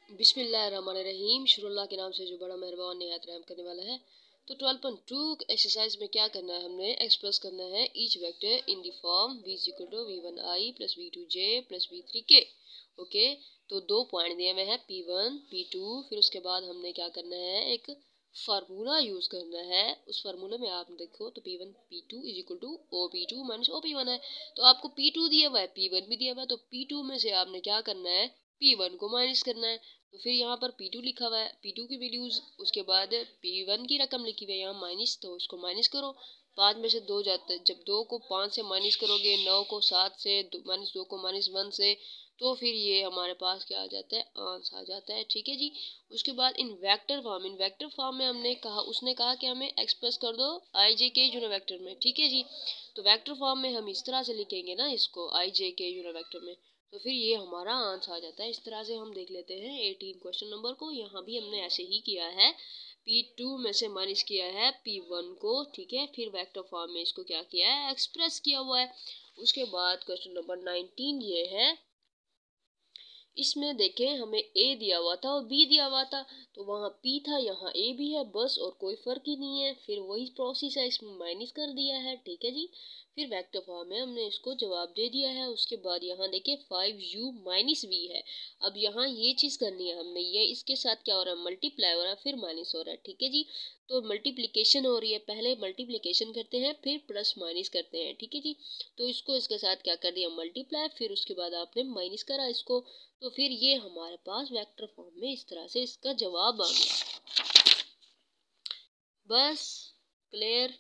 बिस्मिल्लाहिर्रहमानिर्रहीम। शुरुल्लाह के नाम से जो बड़ा मेहरबान निहायत रहम करने वाला है। तो 12.2 एक्सरसाइज में क्या करना है, हमने एक्सप्रेस करना है each vector in the form v is equal to v1i plus v2j plus v3k। Okay, तो 2 पॉइंट दिए हुए हैं p1 p2। फिर उसके बाद हमने क्या करना है, एक फार्मूला यूज़ करना है। उस फार्मूले में आप देखो तो p1 p2 is equal to op2 minus op1 है। तो आपको p2 दिया हुआ है, p1 भी दिया हुआ है, तो p2 में से आपने क्या करना है, p1 को माइनस करना है। तो फिर यहाँ पर p2 लिखा हुआ है, p2 की वैल्यूज, उसके बाद p1 की रकम लिखी हुई है यहाँ माइनस, तो इसको माइनस करो। 5 में से 2 जाते हैं, जब 2 को 5 से माइनस करोगे, 9 को 7 से, माइनस 2 को माइनस 1 से, तो फिर ये हमारे पास क्या आ जाता है, आंसर आ जाता है। ठीक है जी। उसके बाद इन वेक्टर फॉर्म में हमने कहा, उसने कहा कि हमें एक्सप्रेस कर दो आई जे के यूनिट वेक्टर में। ठीक है जी। तो वेक्टर फॉर्म में हम इस तरह से लिखेंगे ना इसको, आई जे के यूनिट वेक्टर में, तो फिर ये हमारा आंसर आ जाता है। इस तरह से हम देख लेते हैं 18 क्वेश्चन नंबर को। यहाँ भी हमने ऐसे ही किया है, p2 में से माइनस किया है p1 को। ठीक है, फिर वेक्टर फॉर्म में इसको क्या किया है, एक्सप्रेस किया हुआ है। उसके बाद क्वेश्चन नंबर 19 ये है। इसमें देखें हमें a दिया हुआ था और b दिया हुआ था, तो वहाँ p था, यहाँ a भी है, बस और कोई फर्क ही नहीं है। फिर वही प्रोसेस है, इसमें माइनस कर दिया है। ठीक है जी। फिर वेक्टर फॉर्म में हमने इसको जवाब दे दिया है। उसके बाद यहाँ देखिए 5u माइनस v है। अब यहाँ ये चीज़ करनी है हमने, ये इसके साथ क्या हो रहा है, मल्टीप्लाई हो रहा है, फिर माइनस हो रहा है। ठीक है जी। तो मल्टीप्लिकेशन हो रही है, पहले मल्टीप्लिकेशन करते हैं फिर प्लस माइनस करते हैं। ठीक है जी। तो इसको इसके साथ क्या कर दिया, मल्टीप्लाई, फिर उसके बाद आपने माइनस करा इसको, तो फिर ये हमारे पास वेक्टर फॉर्म में इस तरह से इसका जवाब आ गया। बस क्लियर।